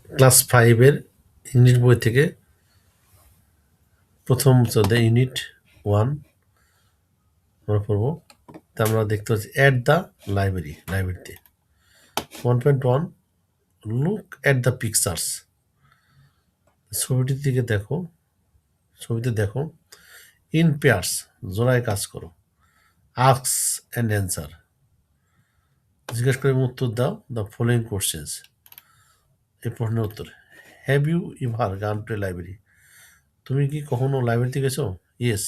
Class 5 এর English বই থেকে প্রথম অধ্যায় ইউনিট 1 আমরা পড়বো। তা আমরা দেখতে পাচ্ছি অ্যাট দ্য লাইব্রেরিতে 1.1 লুক অ্যাট দ্য পিকচার্স। ছবিটির দিকে দেখো, ছবিতে দেখো। ইন পেয়ার্স, জোড়ায় কাজ করো। আস্ক অ্যান্ড অ্যান্সার, জিজ্ঞেস করে উত্তর দাও। দ্য ফলোয়িং কোশ্চেন্স, এই প্রশ্নের উত্তর। হ্যাভ ইউ ইভার গান টু লাইব্রেরি, তুমি কি কখনো লাইব্রেরিতে গেছো? Yes,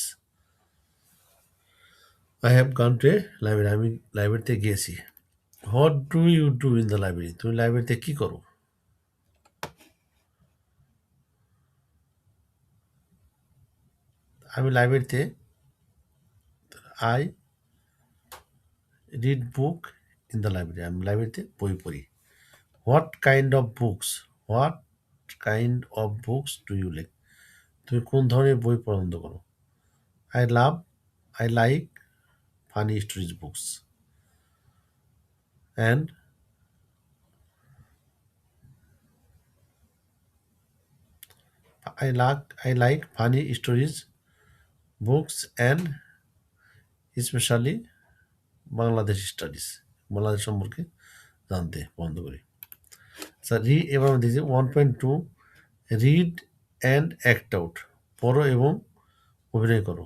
I have gone to a library, আমি লাইব্রেরিতে গিয়েছি। What do you do in the library, তুমি লাইব্রেরিতে কি করো? আমি লাইব্রেরিতে I read book in the library, আমি লাইব্রেরিতে বই পড়ি। What kind of books do you like, তুমি কোন ধরনের বই পছন্দ করো? I love I like funny stories books and I like funny stories books and specially Bangladesh studies, Bangladesh সম্পর্কে জানতে পছন্দ করি। স্যার এবার আমরা দেখছি 1.2 রিড অ্যান্ড অ্যাক্ট আউট, পড়ো এবং অভিনয় করো।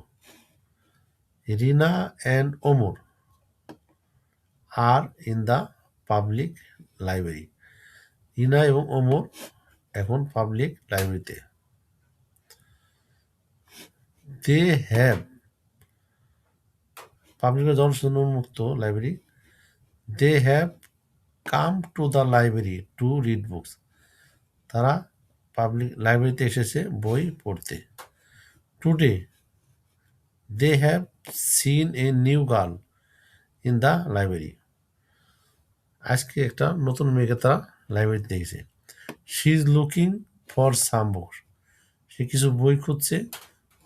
Rina and Omar are in the public library, Rina এবং ওমর এখন পাবলিক লাইব্রেরিতে। দে হ্যাভ, পাবলিক জনশূন্য উন্মুক্ত library. They have come to the library to read books, তারা পাবলিক লাইব্রেরিতে এসেছে বই পড়তে। Today they have seen a new girl in the library, আজকে একটা নতুন মেয়েকে তারা লাইব্রেরিতে দেখেছে। She is looking for some books, সে কিছু বই খুঁজছে।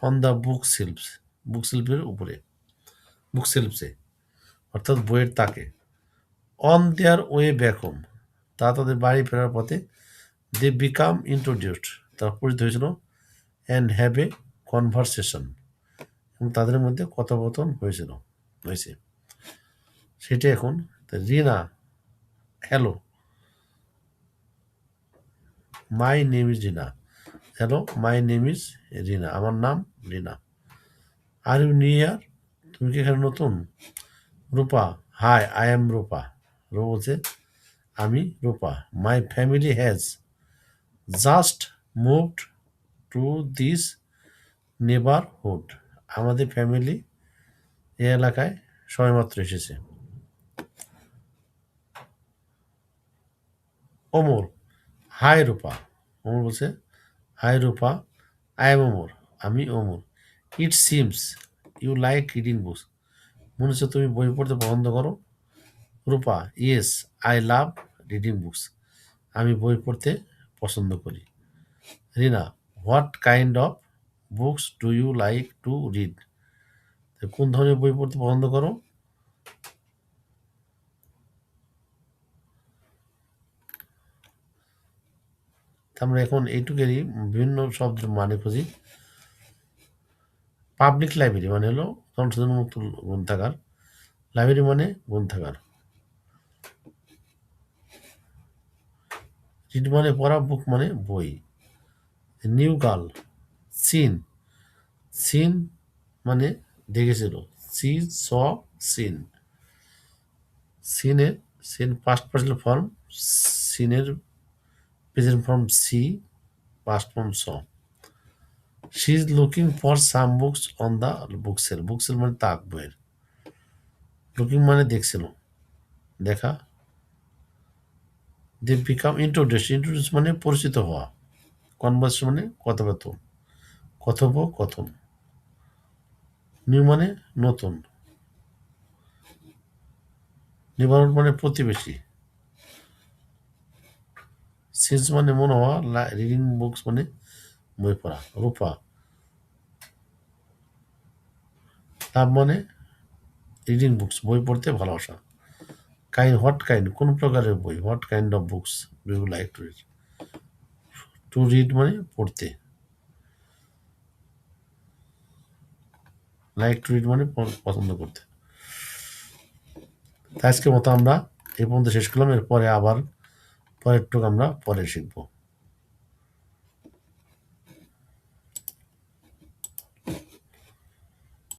অন দ্য বুক শিল্পের উপরে, বুক সেলফসে, অর্থাৎ বইয়ের তাকে। On their way back home, তা তাদের বাড়ি ফেরার পথে। দে বিকাম ইন্ট্রোডিউসড, তারা পরিচিত হয়েছিল। অ্যান্ড হ্যাভ এ কনভারসেশন, এবং তাদের মধ্যে কথোপকথন হয়েছে। সেটা এখন Rina, hello my name is Rina, hello my name is Rina, আমার নাম রিনা। আর ইউ নিউ ইয়ার, তুমি কি এখানে নতুন? Rupa, hi I am Rupa, Rupa বলছে আমি Rupa. My family has just moved to this neighbourhood, আমাদের ফ্যামিলি এই এলাকায় সবেমাত্র এসেছে। ওমর, হাই রূপা, ওমর বলছে hi Rupa, I am Omar, আমি Omar. It seems you like reading books, মনে হচ্ছে তুমি বই পড়তে পছন্দ করো। Rupa, yes I love reading books, আমি বই পড়তে পছন্দ করি। Rina, what kind of books do you like to read, কোন ধরনের বই পড়তে পছন্দ করো? আমরা এখন এইটুকেরই বিভিন্ন শব্দের মানে খুঁজি। পাবলিক লাইব্রেরি মানে হলো জনসাধারণমুক্ত গ্রন্থাগার, লাইব্রেরি মানে গ্রন্থাগার। রিড মানে পড়া, বুক মানে বই। নিউ গার্ল, সিন, সিন মানে দেখেছিল। সি স সিন, সিনের সিন পাস্ট পার্সেন্ট ফর্ম, সিনের present form see, past form saw. She is looking for some books on the bookshelf, bookshelf মানে তাক বইয়ের। লুকিং মানে দেখছিল, দেখা। দে বিকাম ইন্ট্রোডিউস মানে পরিচিত হওয়া। কনভার্স মানে কথোপকথন। নিউ মানে নতুন। নিবারণ মানে প্রতিবেশী। সিন্স মানে মনে হওয়া। রিডিং বুকস মানে বই পড়া। রূপা, লাভ মানে রিডিং বুকস বই পড়তে ভালোবাসা। হোয়াট কাইন্ড কোন প্রকারের বই। What kind of books do you like to read, to read মানে পড়তে, লাইক টু রিড মানে পছন্দ করতে। আজকের মতো আমরা এই পর্যন্ত শেষ করলাম, এরপরে আবার পরের টুক আমরা পরে শিখবো।